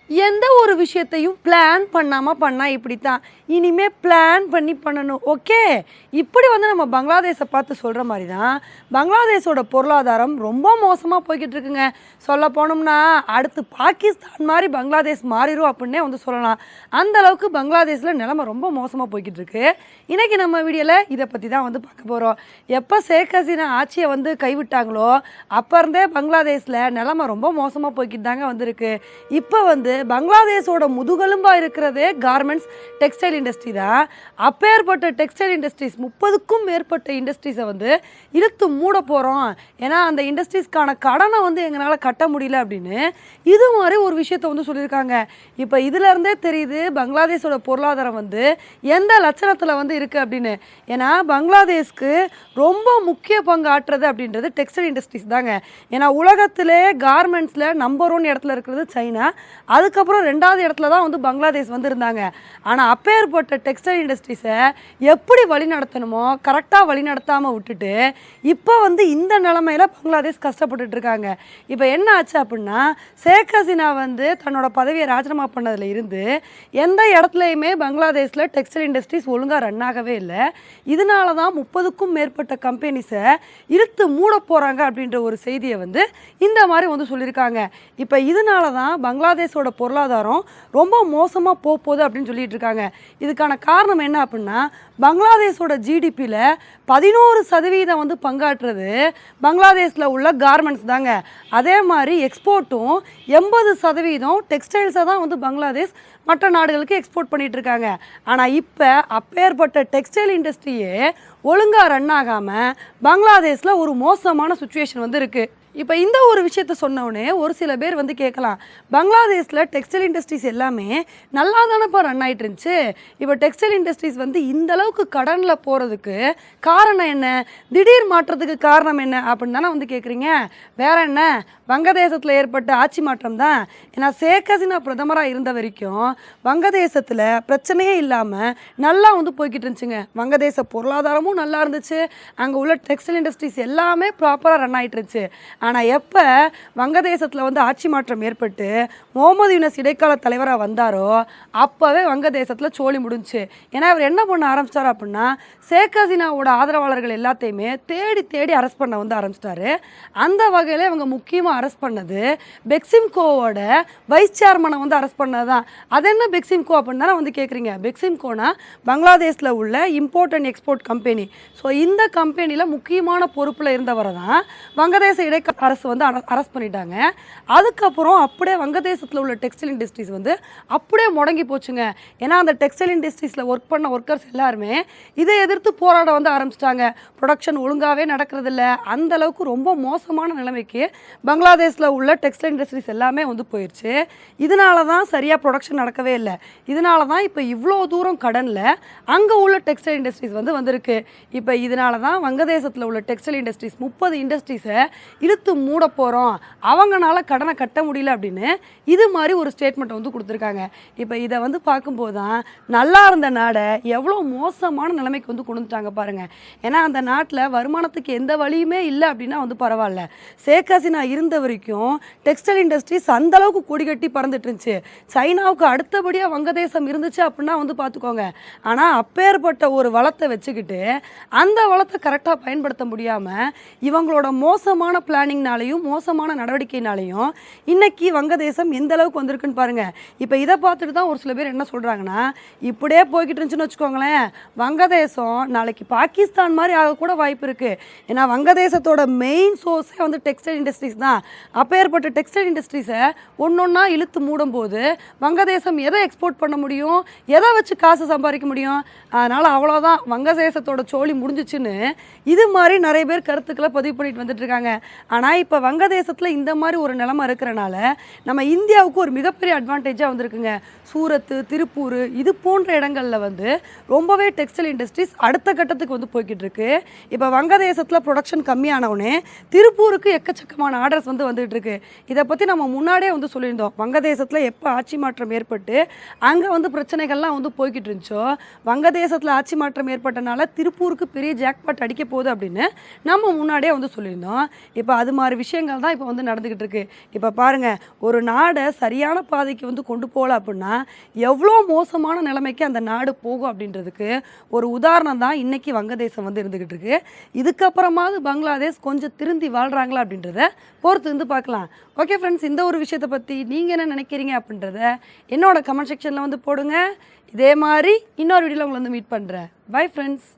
எந்த ஒரு விஷயத்தையும் பிளான் பண்ணாமல் பண்ணால் இப்படி தான். இனிமேல் பிளான் பண்ணி பண்ணணும். ஓகே, இப்படி நம்ம பங்களாதேஷை பார்த்து சொல்கிற மாதிரி தான் பங்களாதேஷோட பொருளாதாரம் ரொம்ப மோசமாக போய்கிட்டு இருக்குங்க. சொல்ல போனோம்னா அடுத்து பாகிஸ்தான் மாதிரி பங்களாதேஷ் மாறிடும் அப்படின்னே சொல்லலாம். அந்த அளவுக்கு பங்களாதேஷில் நிலைமை ரொம்ப மோசமாக போய்கிட்டு இருக்கு. இன்றைக்கி நம்ம வீடியோவில் இதை பற்றி தான் பார்க்க போகிறோம். எப்போ ஷேக் ஹசீனா ஆட்சியை கைவிட்டாங்களோ அப்போ இருந்தே பங்களாதேஷில் நிலைமை ரொம்ப மோசமாக போய்கிட்டு தாங்க வந்திருக்கு. இப்போ பங்களாதேஷோட முதுகெலும்பாக இருக்கிறதே கார்மெண்ட்ஸ் டெக்ஸ்டைல் இண்டஸ்ட்ரி தான். அப்பேற்பட்ட டெக்ஸ்டைல் இண்டஸ்ட்ரீஸ் 30க்கும் மேற்பட்ட இண்டஸ்ட்ரீஸை இழுத்து மூட போகிறோம். ஏன்னா அந்த இண்டஸ்ட்ரீஸ்க்கான கடனை எங்களால் கட்ட முடியல அப்படின்னு இது மாதிரி ஒரு விஷயத்தை சொல்லியிருக்காங்க. இப்போ இதிலேருந்தே தெரியுது பங்களாதேஷோட பொருளாதாரம் எந்த லட்சணத்தில் இருக்குது அப்படின்னு. ஏன்னா பங்களாதேஷ்க்கு ரொம்ப முக்கிய பங்கு ஆற்றுறது அப்படின்றது டெக்ஸ்டைல் இண்டஸ்ட்ரீஸ் தாங்க. ஏன்னா உலகத்திலே கார்மெண்ட்ஸில் நம்பர் 1 இடத்துல இருக்கிறது சைனா. அதுக்கப்புறம் 2வது இடத்துல தான் பங்களாதேஷ் இருந்தாங்க. ஆனால் அப்பேற்பட்ட டெக்ஸ்டைல் இண்டஸ்ட்ரீஸை எப்படி வழி நடத்தணுமோ கரெக்டாக வழி நடத்தாமல் விட்டுட்டு இப்போ இந்த நிலமையில பங்களாதேஷ் கஷ்டப்பட்டுட்டு இருக்காங்க. இப்போ என்ன ஆச்சு அப்படின்னா ஷேக் ஹசீனா தன்னோட பதவியை ராஜினாமா பண்ணதில் இருந்து எந்த இடத்துலையுமே பங்களாதேஷில் டெக்ஸ்டைல் இண்டஸ்ட்ரீஸ் ஒழுங்காக ரன் ஆகவே இல்லை. இதனால தான் 30க்கும் மேற்பட்ட கம்பெனிஸை இழுத்து மூட போகிறாங்க அப்படின்ற ஒரு செய்தியை இந்த மாதிரி சொல்லியிருக்காங்க. இப்போ இதனால தான் பங்களாதேஷோட பொருளாதாரம் ரொம்ப மோசமாக போகுது அப்படின்னு சொல்லிட்டு இருக்காங்க. இதுக்கான காரணம் என்ன அப்படின்னா பங்களாதேஷோட ஜிடிபியில் 11% பங்காற்றுறது பங்களாதேஷில் உள்ள கார்மெண்ட்ஸ் தாங்க. அதே மாதிரி எக்ஸ்போர்ட்டும் 80% டெக்ஸ்டைல்ஸை தான் பங்களாதேஷ் மற்ற நாடுகளுக்கு எக்ஸ்போர்ட் பண்ணிகிட்டு இருக்காங்க. ஆனால் இப்போ அப்பேற்பட்ட டெக்ஸ்டைல் இண்டஸ்ட்ரியே ஒழுங்காக ரன் ஆகாமல் பங்களாதேஷில் ஒரு மோசமான சுச்சுவேஷன் இருக்குது. இப்போ இந்த ஒரு விஷயத்த சொன்னோடனே ஒரு சில பேர் கேட்கலாம், பங்களாதேஷில் டெக்ஸ்டைல் இண்டஸ்ட்ரீஸ் எல்லாமே நல்லா தானேப்பா ரன் ஆகிட்டு இருந்துச்சு. இப்போ டெக்ஸ்டைல் இண்டஸ்ட்ரீஸ் இந்த அளவுக்கு கடனில் போகிறதுக்கு காரணம் என்ன, திடீர் மாற்றத்துக்கு காரணம் என்ன அப்படின்னு தானே கேட்குறீங்க. வேற என்ன, வங்கதேசத்தில் ஏற்பட்ட ஆட்சி மாற்றம் தான். ஏன்னா ஷேக் ஹசீனா பிரதமராக இருந்த வரைக்கும் வங்கதேசத்தில் பிரச்சனையே இல்லாமல் நல்லா போய்கிட்டு இருந்துச்சுங்க. வங்கதேச பொருளாதாரமும் நல்லா இருந்துச்சு, அங்கே உள்ள டெக்ஸ்டைல் இண்டஸ்ட்ரீஸ் எல்லாமே ப்ராப்பராக ரன் ஆகிட்டு இருந்துச்சு. ஆனால் எப்போ வங்கதேசத்தில் ஆட்சி மாற்றம் ஏற்பட்டு முகமது யூனஸ் இடைக்கால தலைவராக வந்தாரோ அப்போவே வங்கதேசத்தில் சோழி முடிஞ்சுச்சு. ஏன்னா அவர் என்ன பண்ண ஆரம்பிச்சிட்டார் அப்படின்னா ஷேக் ஹசீனாவோட ஆதரவாளர்கள் எல்லாத்தையுமே தேடி தேடி அரெஸ்ட் பண்ண ஆரம்பிச்சிட்டாரு. அந்த வகையில் இவங்க முக்கியமாக அரெஸ்ட் பண்ணது பெக்சிம்கோவோட வைஸ் சேர்மனை அரெஸ்ட் பண்ணது தான். அது என்ன பெக்சிம்கோ அப்படின்னு தானே கேட்குறீங்க. பெக்சிம்கோனா பங்களாதேஷில் உள்ள import and export company. So இந்த கம்பெனியில் முக்கியமான பொறுப்பில் இருந்தவரை தான் வங்கதேச இடைக்கால அரசு அரெஸ்ட் பண்ணிட்டாங்க. அதுக்கப்புறம் அப்படியே வங்கதேசத்தில் உள்ள டெக்ஸ்டைல் இண்டஸ்ட்ரீஸ் அப்படியே முடங்கி போச்சுங்க. ஏன்னா அந்த டெக்ஸ்டைல் இண்டஸ்ட்ரீஸில் ஒர்க் பண்ண ஒர்க்கர்ஸ் எல்லாருமே இதை எதிர்த்து போராட ஆரம்பிச்சிட்டாங்க. ப்ரொடக்ஷன் ஒழுங்காகவே நடக்கிறதில்ல. அந்த அளவுக்கு ரொம்ப மோசமான நிலைமைக்கு பங்களாதேஷில் உள்ள டெக்ஸ்டைல் இண்டஸ்ட்ரீஸ் எல்லாமே போயிடுச்சு. இதனால தான் சரியாக ப்ரொடக்ஷன் நடக்கவே இல்லை. இதனால தான் இப்போ இவ்வளோ தூரம் கடனில் அங்கே உள்ள டெக்ஸ்டைல் இண்டஸ்ட்ரீஸ் வந்திருக்கு. இப்போ இதனால தான் வங்கதேசத்தில் உள்ள டெக்ஸ்டைல் இண்டஸ்ட்ரீஸ் 30 இண்டஸ்ட்ரீஸை இழுத்து மூட போகிறோம், அவங்களால கடனை கட்ட முடியல அப்படின்னு இது மாதிரி ஒரு ஸ்டேட்மெண்ட் கொடுத்துருக்காங்க. இப்போ இதை பார்க்கும்போது தான் நல்லா இருந்த நாடை எவ்வளோ மோசமான நிலைமைக்கு கொண்டு வந்துட்டாங்க பாருங்கள். ஏன்னா அந்த நாட்டில் வருமானத்துக்கு எந்த வழியுமே இல்லை அப்படின்னா பரவாயில்ல. ஷேக் ஹசீனா இருந்த வரைக்கும் டெக்ஸ்டைல் இண்டஸ்ட்ரீஸ் அந்தளவுக்கு கொடி கட்டி பறந்துட்டு இருந்துச்சு. சைனாவுக்கு அடுத்தபடியாக வங்கதேசம் இருந்துச்சு அப்படின்னா பார்த்துக்கோங்க. ஆனால் அப்பேற்பட்ட ஒரு வளத்தை வச்சுக்கிட்டு அந்த வளத்தை கரெக்டாக பயன்படுத்த முடியாமல் இவங்களோட மோசமான பிளானிங்னாலையும் மோசமான நடவடிக்கைனாலையும் இன்னைக்கு வங்கதேசம் எந்த அளவுக்கு வந்திருக்குன்னு பாருங்கள். இப்போ இதை பார்த்துட்டு தான் ஒரு சில பேர் என்ன சொல்கிறாங்கன்னா, இப்படியே போய்கிட்டு இருந்துச்சுன்னு வச்சுக்கோங்களேன், வங்கதேசம் நாளைக்கு பாகிஸ்தான் மாதிரி ஆகக்கூட வாய்ப்பு இருக்குது. ஏன்னா வங்கதேசத்தோட மெயின் சோர்ஸே டெக்ஸ்டைல் இண்டஸ்ட்ரீஸ் தான். அப்பேற்பட்ட டெக்ஸ்டைல் இண்டஸ்ட்ரீஸை ஒன்றொன்னா இழுத்து மூடும்போது வங்கதேசம் எதை எக்ஸ்போர்ட் பண்ண முடியும், எதை வச்சு காசு சம்பாதிக்க முடியும். அதனால் அவ்வளோதான், வங்கதேசத்தோட சோழி முடிஞ்சிச்சுன்னு இது மாதிரி நிறைய பேர் கருத்துக்களை பதிவு பண்ணிட்டு வந்துட்டு இருக்காங்க. ஆனால் இப்போ வங்கதேசத்தில் இந்த மாதிரி ஒரு நிலைமை இருக்கிறனால நம்ம இந்தியாவுக்கு ஒரு மிகப்பெரிய அட்வான்டேஜாக வந்திருக்குங்க. சூரத்து, திருப்பூர் இது போன்ற இடங்களில் ரொம்பவே டெக்ஸ்டைல் இண்டஸ்ட்ரீஸ் அடுத்த கட்டத்துக்கு போய்கிட்டு இருக்கு. இப்போ வங்கதேசத்தில் ப்ரொடக்ஷன் கம்மியானவுடனே திருப்பூருக்கு எக்கச்சக்கமான ஆர்டர்ஸ் வந்துகிட்டு இருக்கு. இதை பற்றி நம்ம முன்னாடியே சொல்லியிருந்தோம். வங்கதேசத்தில் எப்போ ஆட்சி மாற்றம் ஏற்பட்டு அங்கே பிரச்சனைகள்லாம் போய்கிட்டு இருந்துச்சோ, வங்கதேசத்தில் ஆட்சி மாற்றம் ஏற்பட்டனால திருப்பூருக்கு பெரிய ஜாக்பாட் அடிக்க போகுது அப்படின்னு நம்ம முன்னாடியே சொல்லியிருந்தோம். இப்போ அது அது மாதிரி விஷயங்கள் தான் இப்போ வந்து நடந்துக்கிட்டு இருக்கு. இப்போ பாருங்கள், ஒரு நாடை சரியான பாதைக்கு வந்து கொண்டு போகல அப்படின்னா எவ்வளோ மோசமான நிலைமைக்கு அந்த நாடு போகும் அப்படின்றதுக்கு ஒரு உதாரணம் தான் இன்றைக்கி வங்கதேசம் வந்து இருந்துக்கிட்டு இருக்கு. இதுக்கப்புறமாவது பங்களாதேஷ் கொஞ்சம் திருந்தி வாழ்கிறாங்களா அப்படின்றத பொறுத்து வந்து பார்க்கலாம். ஓகே ஃப்ரெண்ட்ஸ், இந்த ஒரு விஷயத்தை பற்றி நீங்கள் என்ன நினைக்கிறீங்க அப்படின்றத என்னோட கமெண்ட் செக்ஷனில் வந்து போடுங்க. இதே மாதிரி இன்னொரு வீடியோவில் உங்களை வந்து மீட் பண்ணுறேன். Bye friends.